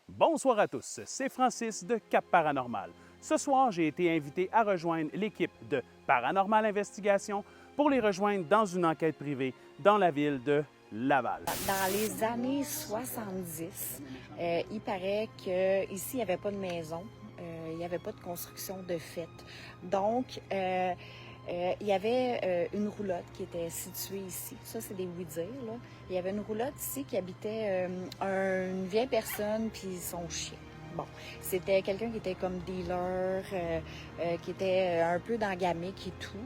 Bonsoir à tous, c'est Francis de Cap Paranormal. Ce soir, j'ai été invité à rejoindre l'équipe de Paranormal Investigation pour les rejoindre dans une enquête privée dans la ville de Laval. Dans les années 70, il paraît qu'ici, il n'y avait pas de maison, il n'y avait pas de construction de fait. Donc, il y avait une roulotte qui était située ici. Ça, c'est des oui-dire, là. Il y avait une roulotte ici qui habitait une vieille personne puis son chien. Bon, c'était quelqu'un qui était comme dealer, qui était un peu dans la gamique et tout.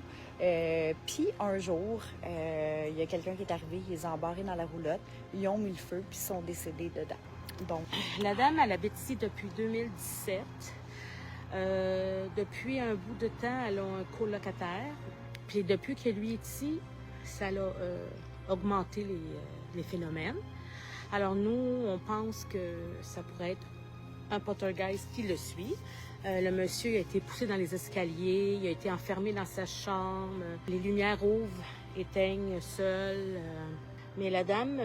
Puis un jour, il y a quelqu'un qui est arrivé, ils les ont embarrés dans la roulotte, ils ont mis le feu puis ils sont décédés dedans. Donc, la dame, elle habite ici depuis 2017. Depuis un bout de temps, elle a un colocataire. Puis depuis que lui est ici, ça a augmenté les phénomènes. Alors nous, on pense que ça pourrait être un poltergeist qui le suit. Le monsieur a été poussé dans les escaliers, il a été enfermé dans sa chambre. Les lumières ouvrent, éteignent seules. Mais la dame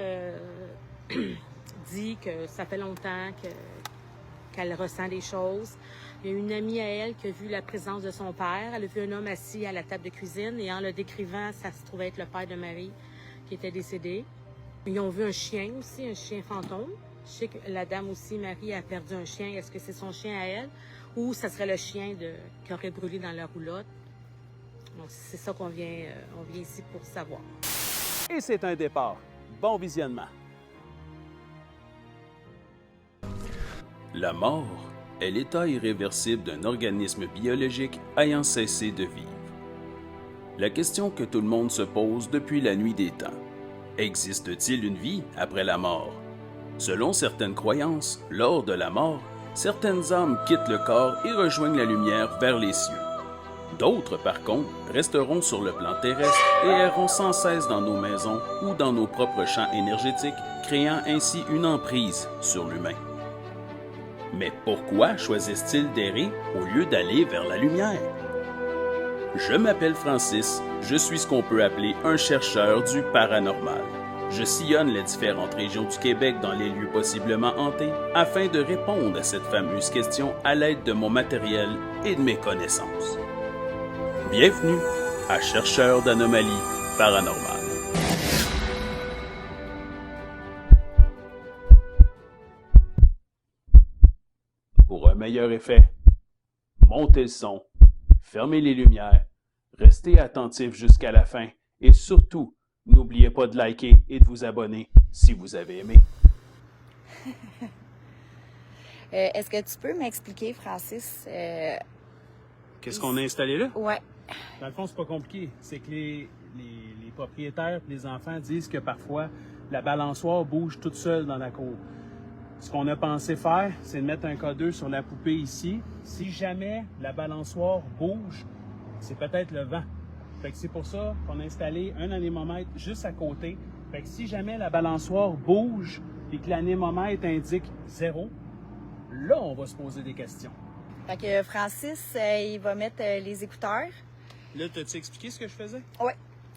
dit que ça fait longtemps qu'elle ressent des choses. Il y a une amie à elle qui a vu la présence de son père. Elle a vu un homme assis à la table de cuisine et en le décrivant, ça se trouvait être le père de Marie qui était décédé. Ils ont vu un chien aussi, un chien fantôme. Je sais que la dame aussi, Marie, a perdu un chien. Est-ce que c'est son chien à elle ou ça serait le chien qui aurait brûlé dans la roulotte? Donc, c'est ça on vient ici pour savoir. Et c'est un départ. Bon visionnement. La mort est l'état irréversible d'un organisme biologique ayant cessé de vivre. La question que tout le monde se pose depuis la nuit des temps. Existe-t-il une vie après la mort? Selon certaines croyances, lors de la mort, certaines âmes quittent le corps et rejoignent la lumière vers les cieux. D'autres, par contre, resteront sur le plan terrestre et erront sans cesse dans nos maisons ou dans nos propres champs énergétiques, créant ainsi une emprise sur l'humain. Mais pourquoi choisissent-ils d'errer au lieu d'aller vers la lumière? Je m'appelle Francis, je suis ce qu'on peut appeler un chercheur du paranormal. Je sillonne les différentes régions du Québec dans les lieux possiblement hantés afin de répondre à cette fameuse question à l'aide de mon matériel et de mes connaissances. Bienvenue à Chercheur d'anomalies paranormales. Pour un meilleur effet, montez le son, fermez les lumières, restez attentif jusqu'à la fin et surtout, n'oubliez pas de liker et de vous abonner si vous avez aimé. est-ce que tu peux m'expliquer, Francis? Qu'est-ce qu'on a installé là? Ouais. Dans le fond, c'est pas compliqué. C'est que les propriétaires et les enfants disent que parfois, la balançoire bouge toute seule dans la cour. Ce qu'on a pensé faire, c'est de mettre un codeur sur la poupée ici. Si jamais la balançoire bouge, c'est peut-être le vent. Fait que c'est pour ça qu'on a installé un anémomètre juste à côté. Fait que si jamais la balançoire bouge et que l'anémomètre indique 0, là, on va se poser des questions. Fait que Francis, il va mettre les écouteurs. Là, t'as-tu expliqué ce que je faisais? Oui.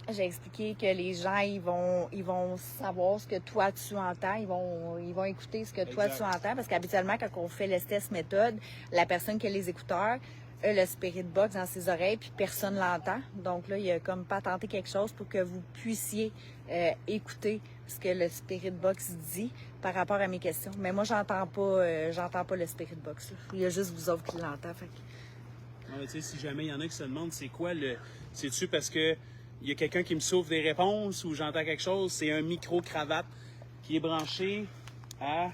J'ai expliqué que les gens, ils vont savoir ce que toi, tu entends. Ils vont écouter ce que toi, Exact. tu entends. Parce qu'habituellement, quand on fait l'estesse méthode, la personne qui a les écouteurs a le spirit box dans ses oreilles, puis personne l'entend. Donc là, il a comme pas tenté quelque chose pour que vous puissiez écouter ce que le spirit box dit par rapport à mes questions. Mais moi, j'entends pas le spirit box, là. Il y a juste vous autres qui l'entendent. Fait que... Non, mais tu sais, si jamais il y en a qui se demandent c'est quoi le... C'est-tu parce que il y a quelqu'un qui me souffle des réponses ou j'entends quelque chose? C'est un micro-cravate qui est branché à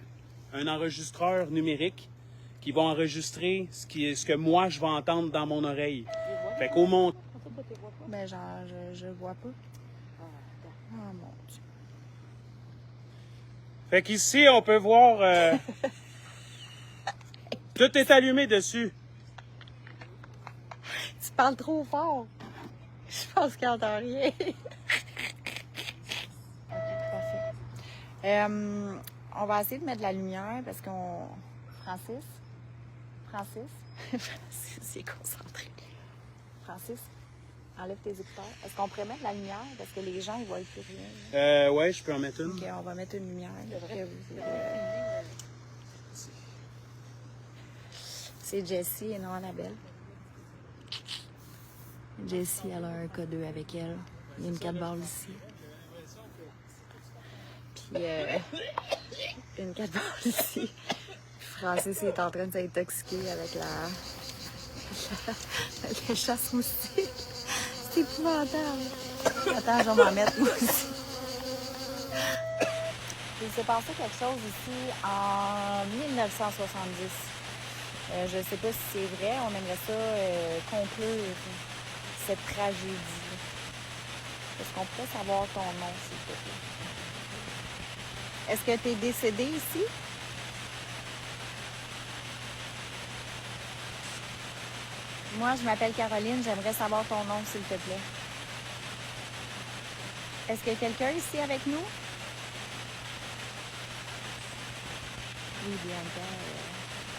un enregistreur numérique qui va enregistrer ce que moi, je vais entendre dans mon oreille. Fait qu'au montant... Ben, genre, je vois pas. Oh, mon Dieu. Fait qu'ici, on peut voir... Tout est allumé dessus. Tu parles trop fort. Je pense qu'il n'entend rien. OK, parfait. On va essayer de mettre de la lumière parce qu'on... Francis? Francis, il est concentré. Francis, enlève tes écouteurs. Est-ce qu'on pourrait mettre de la lumière? Parce que les gens, ils voient plus rien. Ouais, je peux en mettre une. OK, on va mettre une lumière. C'est Jessie et non Annabelle. Jessie, elle a un K2 avec elle. Il y a une 4 balles ici. Puis, une 4 balles ici. Francis est en train de s'intoxiquer avec la chasse moustique. C'est épouvantable. Attends, je vais m'en mettre moi aussi. Il s'est passé quelque chose ici en 1970. Je ne sais pas si c'est vrai. On aimerait ça conclure cette tragédie. Est-ce qu'on pourrait savoir ton nom, s'il te plaît? Est-ce que tu es décédé ici? Moi, je m'appelle Caroline. J'aimerais savoir ton nom, s'il te plaît. Est-ce qu'il y a quelqu'un ici avec nous? Oui, Bianca.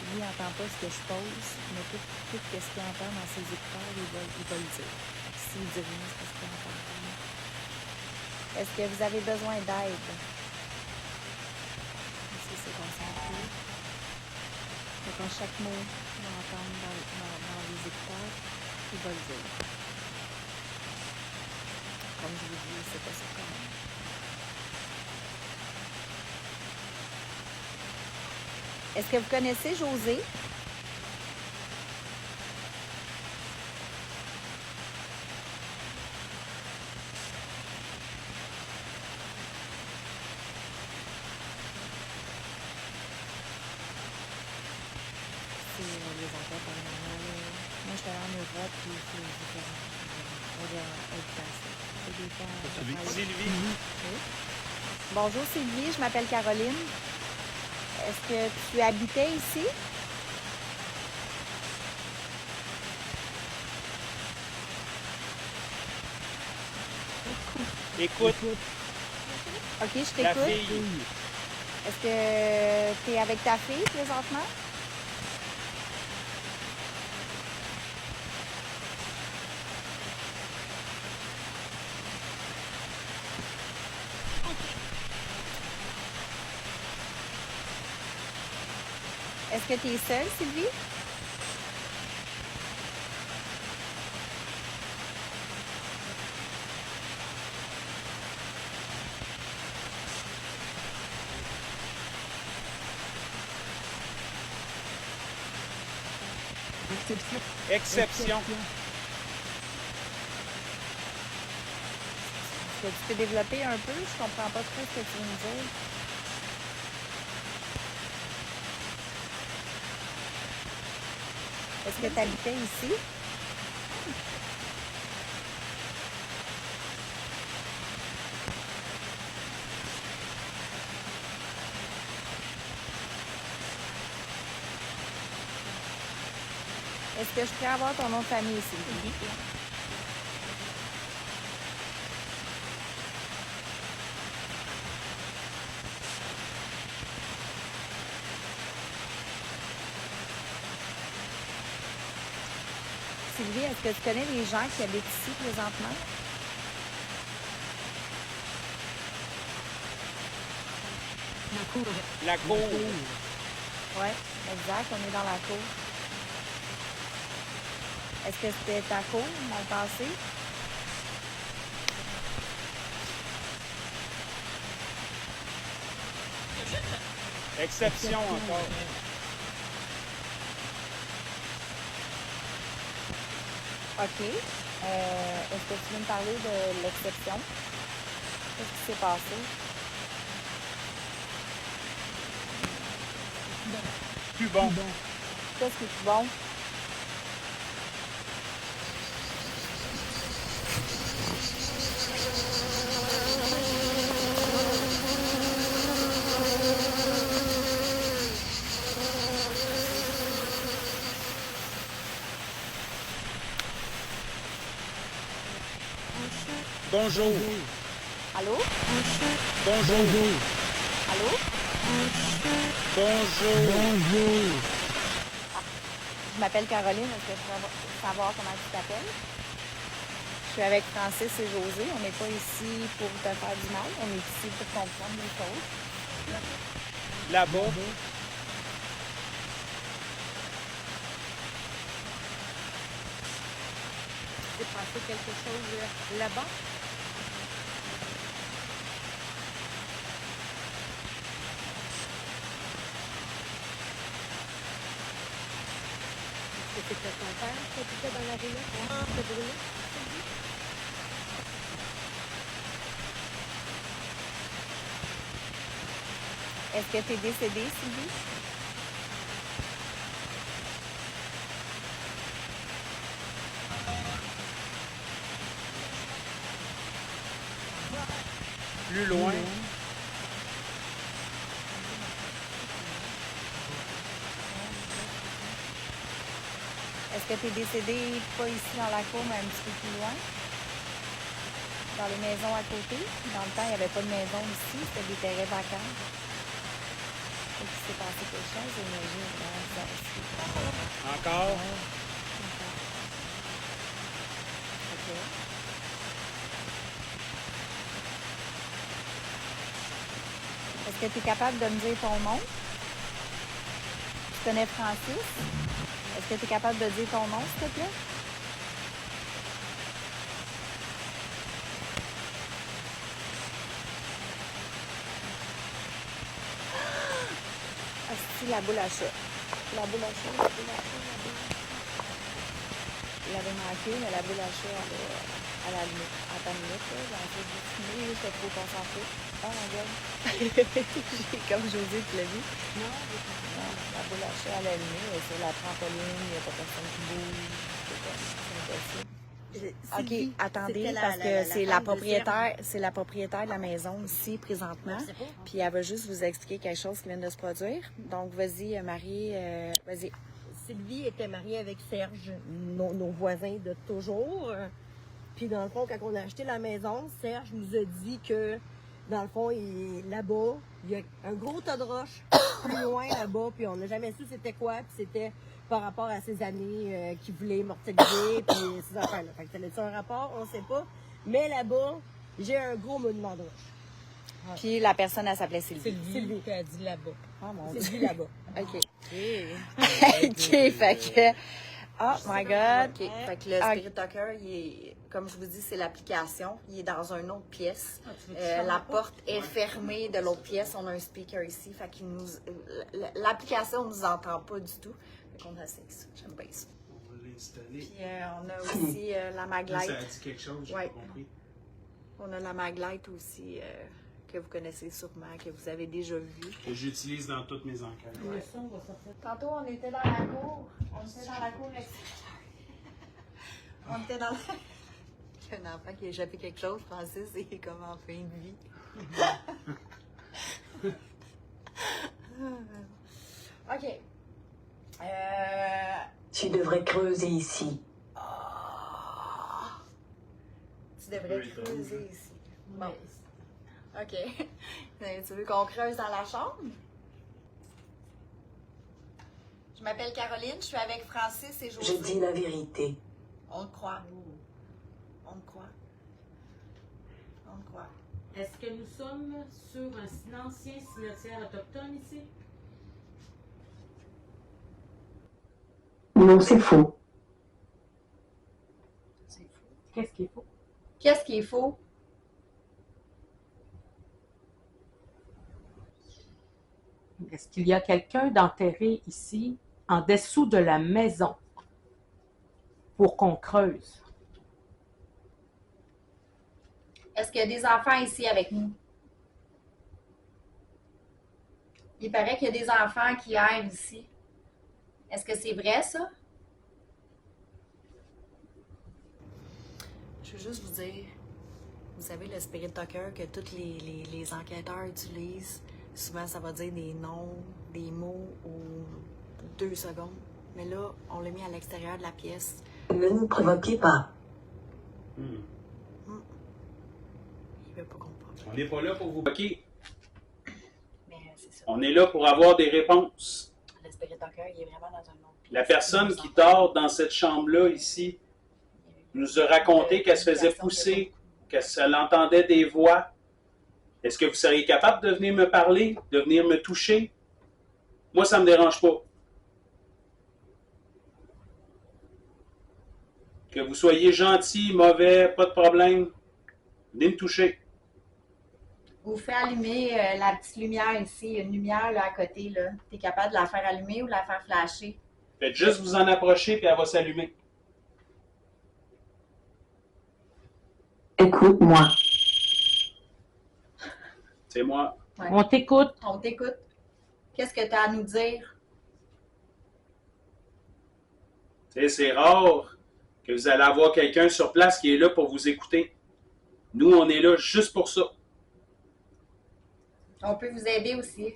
Lui, il n'entend pas ce que je pose, mais tout ce qu'il entend dans ses écouteurs, il va le dire. S'il dit rien, c'est parce qu'il entend pas. Est-ce que vous avez besoin d'aide? Ici, c'est concentré. Donc, à chaque mot qu'on va entendre dans les écouteurs, il va le dire. Comme je vous dis, c'est pas ça quand même. Est-ce que vous connaissez José? C'est les enquêtes paranormales. Moi, j'étais en Europe, puis c'est différent. On va être passé. C'est des temps. Sylvie. Oui. Bonjour Sylvie, je m'appelle Caroline. Est-ce que tu habitais ici? Écoute, OK, je la t'écoute. fille. Est-ce que tu es avec ta fille présentement? Est-ce que tu es seule, Sylvie? Exception. Est-ce que tu peux développer un peu? Je comprends pas trop ce que tu veux me dire. Est-ce que tu habitais ici? Est-ce que je pourrais avoir ton nom de famille, Sylvie? Sylvie, est-ce que tu connais les gens qui habitent ici présentement? La cour. Oui, exact, on est dans la cour. Est-ce que c'était ta cour dans le passé? Exception encore. OK. Est-ce que tu veux me parler de l'exception? Qu'est-ce qui s'est passé? Plus bon. Qu'est-ce qui est plus bon? Bonjour. Allô? Bonjour. Allô? Bonjour. Je m'appelle Caroline. Est-ce que tu veux savoir comment tu t'appelles? Je suis avec Francis et José. On n'est pas ici pour te faire du mal. On est ici pour comprendre les choses. Là-bas. passer quelque chose là-bas. Est-ce que c'était ton père qui habitait dans la rue là? Qui te brûlait? Est-ce que tu es décédée, Sylvie? Plus loin. Est-ce que tu es décédée pas ici dans la cour, mais un petit peu plus loin? Dans les maisons à côté? Dans le temps, il n'y avait pas de maison ici, c'était des terrains vacants. Et puis, s'est passé quelque chose, j'imagine. Ça aussi. Encore. OK. Est-ce que tu es capable de me dire ton nom? Tu connais Francis? Est-ce que tu es capable de dire ton nom, s'il te plaît? Ah, c'est la boule à chat. La boule à chat, la boule à chat, la boule à chat. Il avait manqué, mais la boule à chat, elle a allumé. Attends une minute, là, j'ai essayé de dessiner, j'étais trop concentrée. Oh my god. J'ai comme José, tu l'as vu? Non, Non, la boule à chat, elle a allumé, elle est sur la trampoline, il n'y a pas personne qui bouge. C'est impossible. OK, attendez, parce que c'est la propriétaire de la maison ici, présentement. Puis elle va juste vous expliquer quelque chose qui vient de se produire. Donc, vas-y, Marie, vas-y. Sylvie était mariée avec Serge, nos voisins de toujours. Puis dans le fond, quand on a acheté la maison, Serge nous a dit que, dans le fond, là-bas, il y a un gros tas de roches plus loin là-bas, puis on n'a jamais su c'était quoi, puis c'était par rapport à ces années qu'il voulait immortaliser, puis ces affaires-là. Fait que ça a-tu un rapport? On ne sait pas. Mais là-bas, j'ai un gros monument de roche. Puis la personne, elle s'appelait Sylvie. Sylvie qui a dit là-bas. Oh mon Sylvie Dieu. là-bas. OK. OK, fait que... Oh my God. OK, fait que le Spirit Talker, il est, comme je vous dis, c'est l'application. Il est dans une autre pièce. La porte est fermée de l'autre pièce. On a un speaker ici. Fait qu'il nous... L'application ne nous entend pas du tout. Fait qu'on essaie ça. J'aime bien ça. On va l'installer. Puis on a aussi la Maglite. Ça a dit quelque chose, j'ai Ouais. pas compris. On a la Maglite aussi, que vous connaissez sûrement, que vous avez déjà vu. Que j'utilise dans toutes mes enquêtes. Le son va sortir. Tantôt, on était dans la cour. On était dans la cour extérieure. On était dans la... Il y a un enfant qui a échappé quelque chose, Francis, et il est comme en fin de vie. OK. Tu devrais creuser ici. Tu devrais creuser ici. Bon. OK. Tu veux qu'on creuse dans la chambre? Je m'appelle Caroline, je suis avec Francis et José. Je dis la vérité. On le croit. On le croit. On le croit. Est-ce que nous sommes sur un ancien cimetière autochtone ici? Non, c'est faux. Qu'est-ce qu'il faut? Qu'est-ce qui est faux? Est-ce qu'il y a quelqu'un d'enterré ici, en dessous de la maison, pour qu'on creuse? Est-ce qu'il y a des enfants ici avec nous? Il paraît qu'il y a des enfants qui aiment ici. Est-ce que c'est vrai, ça? Je veux juste vous dire, vous savez, le Spirit Talker que tous les enquêteurs utilisent, souvent ça va dire des noms, des mots ou 2 secondes. Mais là, on l'a mis à l'extérieur de la pièce. Ne nous provoquez pas. Il veut pas comprendre. On n'est pas là pour vous bloquer. Mais c'est ça. On est là pour avoir des réponses. Le Spirit Talker, il est vraiment dans un autre pièce. La personne qui dort dans cette chambre-là, ici, nous a raconté qu'elle se faisait pousser, qu'elle entendait des voix. Est-ce que vous seriez capable de venir me parler, de venir me toucher? Moi, ça ne me dérange pas. Que vous soyez gentil, mauvais, pas de problème, venez me toucher. Vous faites allumer la petite lumière ici. Il y a une lumière là, à côté. Là. Tu es capable de la faire allumer ou de la faire flasher? Faites juste vous en approcher, puis elle va s'allumer. Écoute-moi. C'est moi. Ouais. On t'écoute. On t'écoute. Qu'est-ce que tu as à nous dire? C'est rare que vous allez avoir quelqu'un sur place qui est là pour vous écouter. Nous, on est là juste pour ça. On peut vous aider aussi,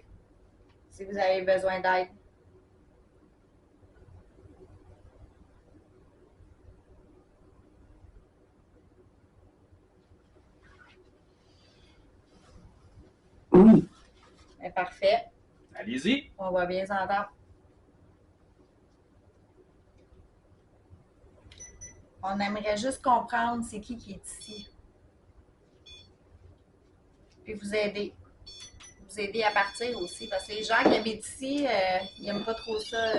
si vous avez besoin d'aide. Oui. Ben, parfait. Allez-y. On va bien s'entendre. On aimerait juste comprendre c'est qui est ici. Puis vous aider. Vous aider à partir aussi. Parce que les gens qui habitent ici, ils n'aiment pas trop ça.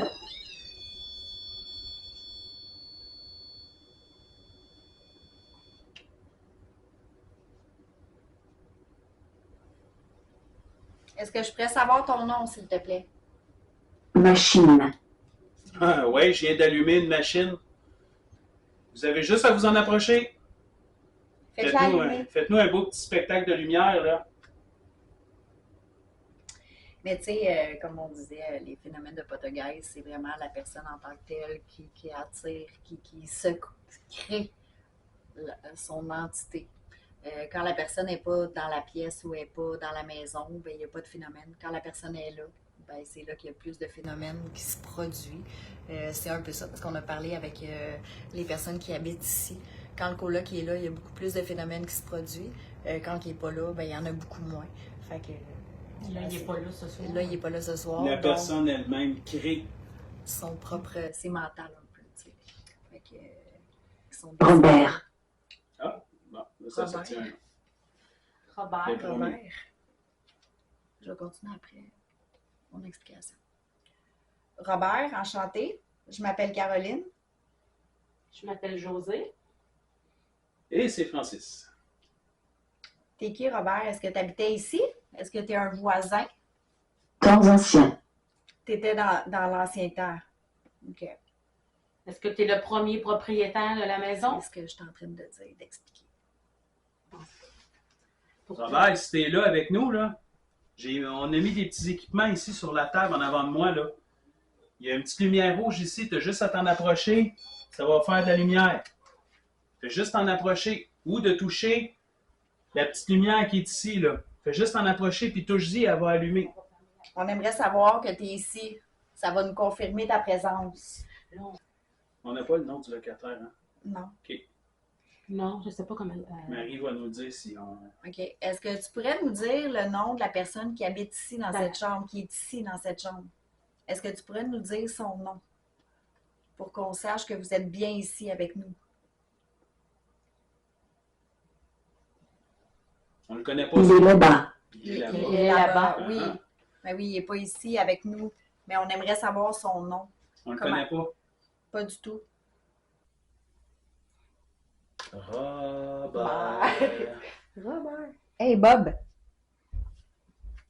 Est-ce que je pourrais savoir ton nom, s'il te plaît? Machine. Ah, ouais, je viens d'allumer une machine. Vous avez juste à vous en approcher. Faites-la allumer. Faites-nous un beau petit spectacle de lumière, là. Mais tu sais, comme on disait, les phénomènes de poltergeist, c'est vraiment la personne en tant que telle qui attire, qui se crée son entité. Quand la personne n'est pas dans la pièce ou n'est pas dans la maison, ben, il n'y a pas de phénomène. Quand la personne est là, ben, c'est là qu'il y a plus de phénomènes qui se produisent. C'est un peu ça, parce qu'on a parlé avec les personnes qui habitent ici. Quand le coloc est là, il y a beaucoup plus de phénomènes qui se produisent. Quand il n'est pas là, ben, il y en a beaucoup moins. Fait que, Là, il n'est pas là ce soir. là, il n'est pas là ce soir. La donc, personne elle-même crée. son propre... C'est mental un peu, tu sais. Fait que... son Robert. Ah, bon, là, ça Robert. tient. Robert. C'est promis. Robert. Je vais continuer après mon explication. Robert, enchanté. Je m'appelle Caroline. Je m'appelle José. Et c'est Francis. T'es qui, Robert? Est-ce que tu habitais ici? Est-ce que tu es un voisin? Temps ancien. Tu étais dans l'ancien temps. OK. Est-ce que tu es le premier propriétaire de la maison? C'est ce que je suis en train de dire, d'expliquer. Robert, si t'es là avec nous, là, on a mis des petits équipements ici sur la table en avant de moi, là. Il y a une petite lumière rouge ici, t'as juste à t'en approcher, ça va faire de la lumière. Fais juste t'en approcher ou de toucher la petite lumière qui est ici, là. Fais juste t'en approcher puis touche-y, elle va allumer. On aimerait savoir que tu es ici. Ça va nous confirmer ta présence. On n'a pas le nom du locataire, hein? Non. OK. Non, je ne sais pas comment. Marie va nous dire si on... OK. Est-ce que tu pourrais nous dire le nom de la personne qui habite ici dans cette chambre, qui est ici dans cette chambre? Est-ce que tu pourrais nous dire son nom pour qu'on sache que vous êtes bien ici avec nous? On le connaît pas. Il est là-bas. Il est Il là-bas. est là-bas, Ah, oui. ah. Ben oui, il n'est pas ici avec nous, mais on aimerait savoir son nom. On le Comment? connaît pas. Pas du tout. Robert. Robert. Hey, Bob.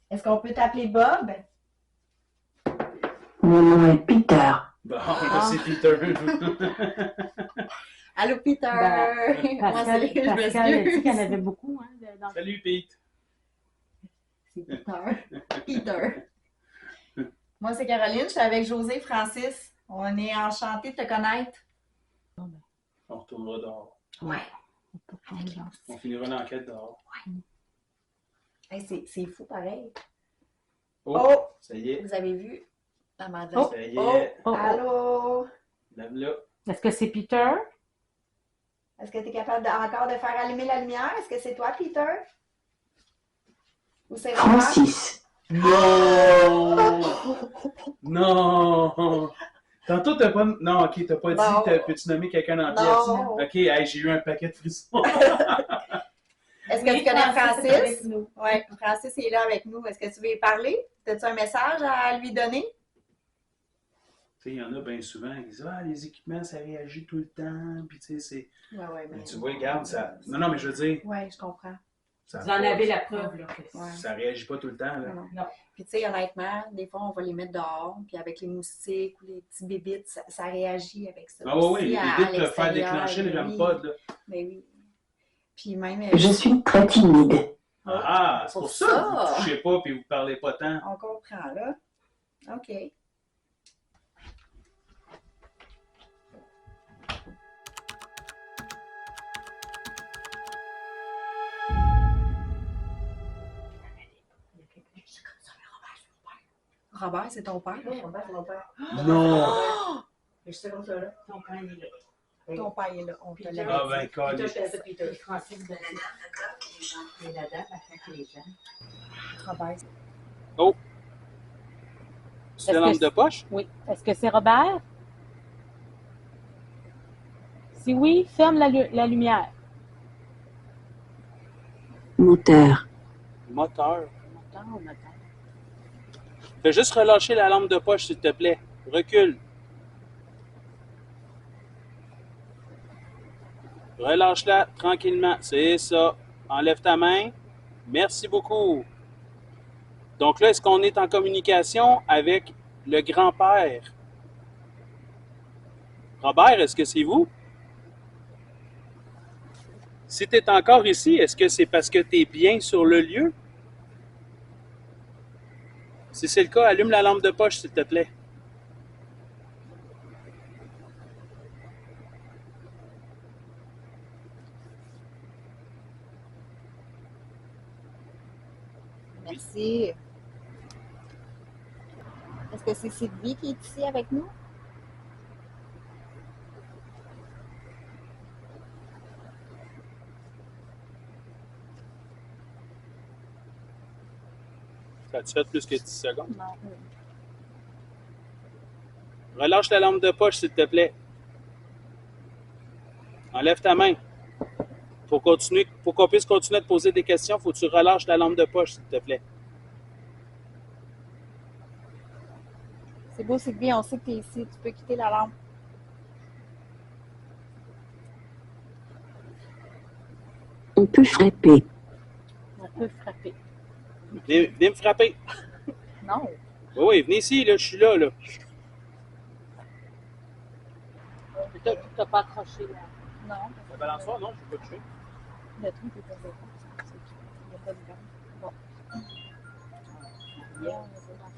Est-ce qu'on peut t'appeler Bob? Mon nom est Peter. Bon, là, c'est Peter. Allô, Peter. Moi, Pascal, c'est... je Pascal a dit m'excuse. qu'il y en avait beaucoup. Hein, dans... Salut, Pete. C'est Peter. Peter. Moi, c'est Caroline. Je suis avec José et Francis. On est enchantés de te connaître. On retournera dehors. Ouais. On finira l'enquête dehors. Hey, c'est fou, pareil. Oh, Oh! ça y est. Vous avez vu la madame? Ça y Oh! est. Oh, oh. Allô? Est-ce Lève-la. que c'est Peter? Est-ce que tu es capable encore de faire allumer la lumière? Est-ce que c'est toi, Peter? Ou c'est Robert? Francis. Non! Non! Tantôt, t'as pas... Non, OK, t'as pas Non. dit, peux-tu nommer quelqu'un dans la Non. pièce? OK, hey, j'ai eu un paquet de frissons. Est-ce que Oui, tu connais Francis est avec Francis? nous. Oui, Francis est là avec nous. Est-ce que tu veux y parler? As-tu un message à lui donner? Tu sais, il y en a bien souvent qui disent ah, les équipements, ça réagit tout le temps. Puis, tu sais, c'est. Ouais, Mais tu vois, regarde, ça. Non, mais je veux dire. Ouais, je comprends. Ça Vous en avez la preuve, là. Ouais. Ça réagit pas tout le temps, là. Non. Puis, tu sais, honnêtement, des fois, on va les mettre dehors, puis avec les moustiques ou les petits bébites, ça réagit avec ça. Ah, oui, oui, Aussi, les à bébites peuvent faire l'extérieur, déclencher le oui. REM-POD, là. Mais oui. Puis même. Je suis très timide. Ah, c'est pour ça que vous ne touchez pas et vous ne parlez pas tant. On comprend, là. OK. Robert, c'est ton père? Oui, Robert, c'est mon père. Non! Je sais comme ça, là. Ton père, il est là. Ton père est là. On te l'a Ah, dit. ben, calme. Peter. Francis, ben, c'est la dame, elle fait les gens. Robert. Oh! C'est la Est-ce lampe que de poche? Oui. Est-ce que c'est Robert? Si oui, ferme la lumière. Moteur. Moteur. Moteur ou moteur? Fais juste relâcher la lampe de poche, s'il te plaît. Recule. Relâche-la tranquillement. C'est ça. Enlève ta main. Merci beaucoup. Donc là, est-ce qu'on est en communication avec le grand-père? Robert, est-ce que c'est vous? Si tu es encore ici, est-ce que c'est parce que tu es bien sur le lieu? Si c'est le cas, allume la lampe de poche, s'il te plaît. Merci. Est-ce que c'est Sylvie qui est ici avec nous? Ça a-tu fait plus que 10 secondes? Non. Relâche la lampe de poche, s'il te plaît. Enlève ta main. Pour qu'on puisse continuer de poser des questions, il faut que tu relâches la lampe de poche, s'il te plaît. C'est beau, Sylvie, on sait que tu es ici. Tu peux quitter la lampe. On peut frapper. On peut frapper. Venez me frapper. Non. Oui, oui, venez ici, là, je suis là, là. Tu n'as pas accroché là. Non. La balançoire, non, je ne vais pas toucher. Le truc est pas zéro. Il n'y a pas de vent. Bon. Yeah, on essaie d'en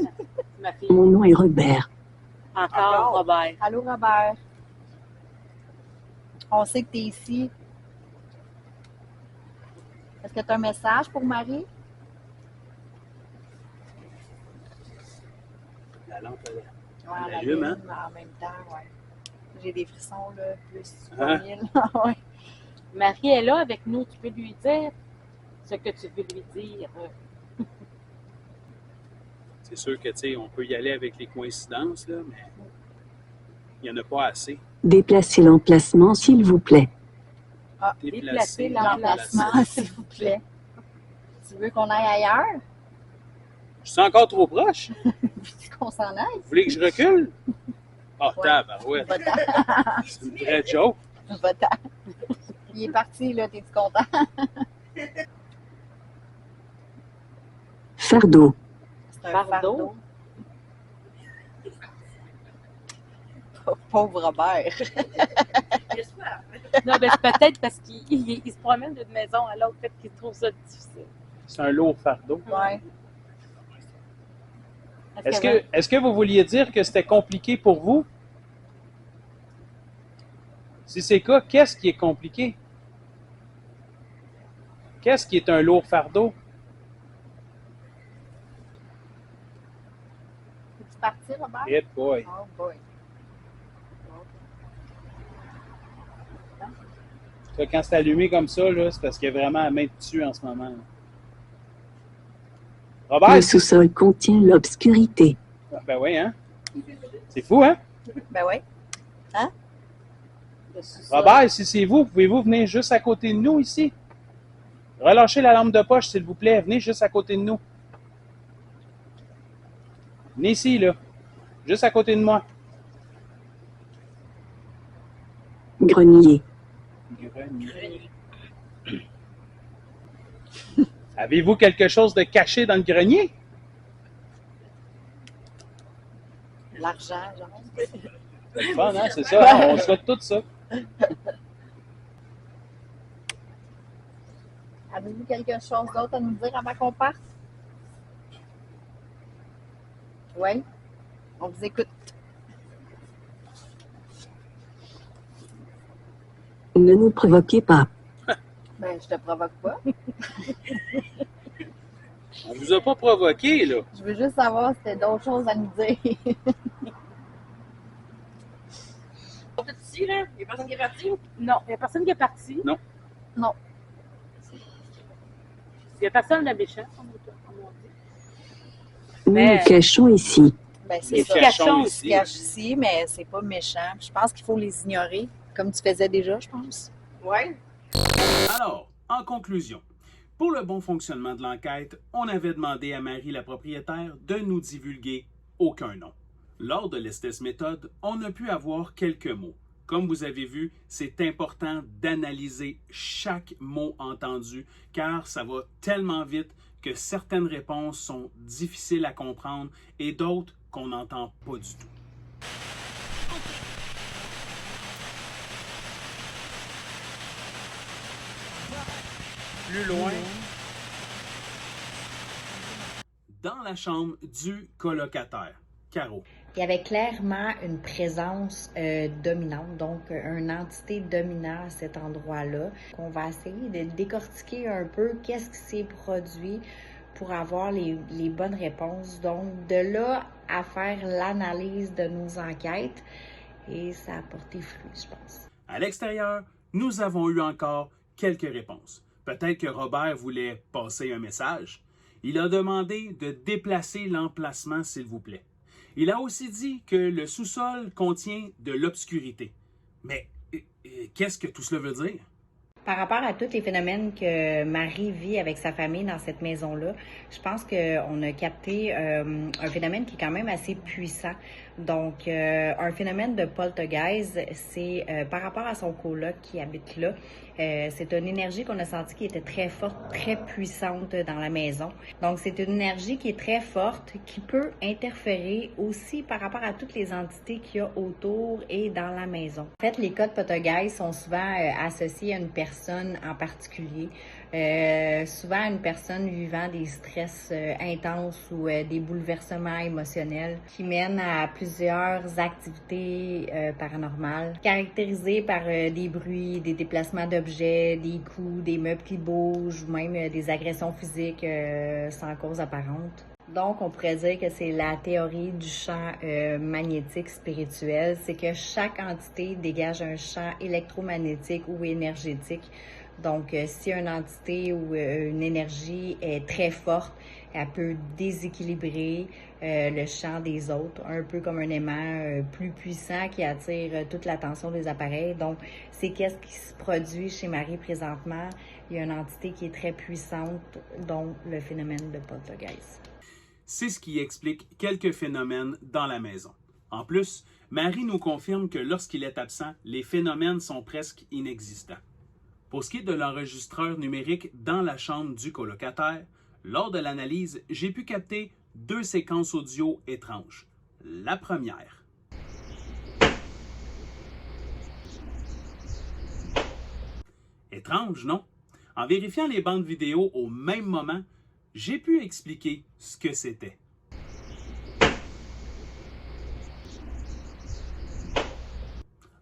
faire. Ma fille. Mon nom est Robert. Encore Robert. Allô, Robert. On sait que tu es ici. Est-ce que tu as un message pour Marie? La lampe, elle Ouais, elle allume, hein? En même temps, ouais. J'ai des frissons, là, plus Hein? 3000. Ouais. Marie est là avec nous. Tu peux lui dire ce que tu veux lui dire. C'est sûr que, tu sais, on peut y aller avec les coïncidences, là, mais il n'y en a pas assez. Déplacez l'emplacement, s'il vous plaît. Déplacer L'emplacement, s'il vous plaît. Tu veux qu'on aille ailleurs? Je suis encore trop proche. Veux-tu qu'on s'en aille? Vous voulez que je recule? Ah, Ouais. tabarouette. Va-t'en. C'est une vraie joke. Va-t'en. Il est parti, là. T'es-tu content? Fardeau. C'est un Fardeau? Pauvre Robert. Non, ben, c'est peut-être parce qu'il se promène d'une maison à l'autre, peut-être qu'il trouve ça difficile. C'est un lourd fardeau. Ouais. Est-ce que vous vouliez dire que c'était compliqué pour vous? Si c'est le cas, qu'est-ce qui est compliqué? Qu'est-ce qui est un lourd fardeau? Es-tu parti, Robert? Hit boy. Oh boy. Quand c'est allumé comme ça, là, c'est parce qu'il y a vraiment la main dessus en ce moment. Là. Robert? Le sous-sol contient l'obscurité. Ben oui, hein? C'est fou, hein? Ben oui. Hein? Robert, si c'est vous, pouvez-vous venir juste à côté de nous ici? Relâchez la lampe de poche, s'il vous plaît. Venez juste à côté de nous. Venez ici, là. Juste à côté de moi. Grenier. Grenier. Avez-vous quelque chose de caché dans le grenier? L'argent, genre. C'est le fun, hein? C'est ça. On souhaite tout ça. Avez-vous quelque chose d'autre à nous dire avant qu'on parte? Oui? On vous écoute. Ne nous provoquez pas. Ben, je te provoque pas. On vous a pas provoqué, là. Je veux juste savoir si t'as d'autres choses à nous dire. On est ici, là? Il n'y a personne qui est parti? Non, il n'y a personne qui est parti. Non. Non. Il n'y a personne de méchant, comme on dit. Nous Mais- nous cachons ici. Ben, Les c'est ça. cachons Ils se ici. cachent ici, mais c'est pas méchant. Je pense qu'il faut les ignorer, comme tu faisais déjà, je pense. Oui. Alors, en conclusion, pour le bon fonctionnement de l'enquête, on avait demandé à Marie, la propriétaire, de nous divulguer aucun nom. Lors de l'Estes méthode, on a pu avoir quelques mots. Comme vous avez vu, c'est important d'analyser chaque mot entendu car ça va tellement vite que certaines réponses sont difficiles à comprendre et d'autres qu'on n'entend pas du tout. Plus loin. Dans la chambre du colocataire, Caro. Il y avait clairement une présence dominante, donc une entité dominante à cet endroit-là. On va essayer de décortiquer un peu qu'est-ce qui s'est produit pour avoir les bonnes réponses. Donc, de là à faire l'analyse de nos enquêtes, et ça a porté fruit, je pense. À l'extérieur, nous avons eu encore quelques réponses. Peut-être que Robert voulait passer un message. Il a demandé de déplacer l'emplacement, s'il vous plaît. Il a aussi dit que le sous-sol contient de l'obscurité. Mais qu'est-ce que tout cela veut dire? Par rapport à tous les phénomènes que Marie vit avec sa famille dans cette maison-là, je pense qu'on a capté un phénomène qui est quand même assez puissant. Donc, un phénomène de poltergeist, c'est par rapport à son coloc qui habite là, c'est une énergie qu'on a sentie qui était très forte, très puissante dans la maison. Donc, c'est une énergie qui est très forte, qui peut interférer aussi par rapport à toutes les entités qu'il y a autour et dans la maison. En fait, les cas de poltergeist sont souvent associés à une personne en particulier, souvent une personne vivant des stress intenses ou des bouleversements émotionnels qui mènent à plusieurs activités paranormales, caractérisées par des bruits, des déplacements d'objets, des coups, des meubles qui bougent ou même des agressions physiques sans cause apparente. Donc, on pourrait dire que c'est la théorie du champ magnétique spirituel, c'est que chaque entité dégage un champ électromagnétique ou énergétique. Donc, si une entité ou une énergie est très forte, elle peut déséquilibrer le champ des autres, un peu comme un aimant plus puissant qui attire toute l'attention des appareils. Donc, c'est qu'est-ce qui se produit chez Marie présentement. Il y a une entité qui est très puissante, dont le phénomène de poltergeist. C'est ce qui explique quelques phénomènes dans la maison. En plus, Marie nous confirme que lorsqu'il est absent, les phénomènes sont presque inexistants. Pour ce qui est de l'enregistreur numérique dans la chambre du colocataire, lors de l'analyse, j'ai pu capter 2 séquences audio étranges. La première. Étrange, non? En vérifiant les bandes vidéo au même moment, j'ai pu expliquer ce que c'était.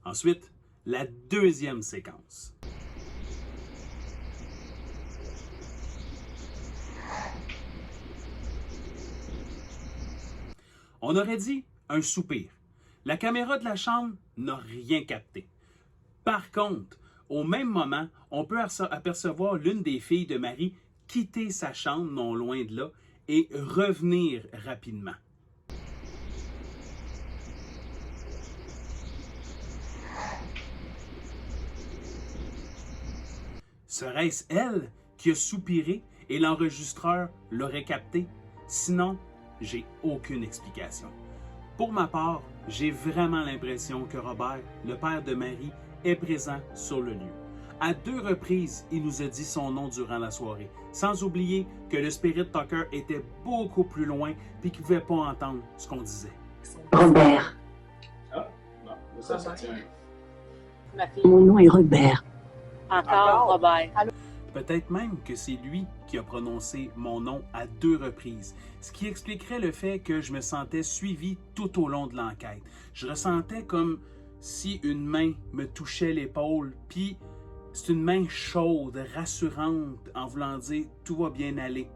Ensuite, la deuxième séquence. On aurait dit un soupir. La caméra de la chambre n'a rien capté. Par contre, au même moment, on peut apercevoir l'une des filles de Marie quitter sa chambre non loin de là et revenir rapidement. Serait-ce elle qui a soupiré et l'enregistreur l'aurait capté? Sinon, j'ai aucune explication. Pour ma part, j'ai vraiment l'impression que Robert, le père de Marie, est présent sur le lieu. À 2 reprises, il nous a dit son nom durant la soirée, sans oublier que le Spirit Talker était beaucoup plus loin et qu'il ne pouvait pas entendre ce qu'on disait. Robert. Ah, bon, ça tient. Ma fille. Mon nom est Robert. Encore Robert. Peut-être même que c'est lui qui a prononcé mon nom à 2 reprises, ce qui expliquerait le fait que je me sentais suivi tout au long de l'enquête. Je ressentais comme si une main me touchait l'épaule, puis c'est une main chaude, rassurante, en voulant dire « tout va bien aller ».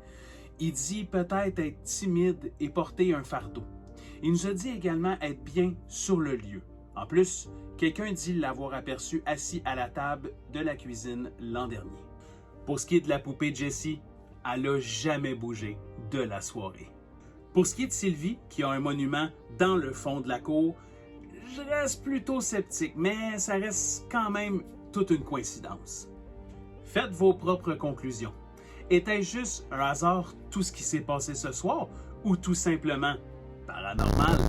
Il dit peut-être être timide et porter un fardeau. Il nous a dit également être bien sur le lieu. En plus, quelqu'un dit l'avoir aperçu assis à la table de la cuisine l'an dernier. Pour ce qui est de la poupée Jessie, elle n'a jamais bougé de la soirée. Pour ce qui est de Sylvie, qui a un monument dans le fond de la cour, je reste plutôt sceptique, mais ça reste quand même toute une coïncidence. Faites vos propres conclusions. Était-ce juste un hasard tout ce qui s'est passé ce soir ou tout simplement paranormal?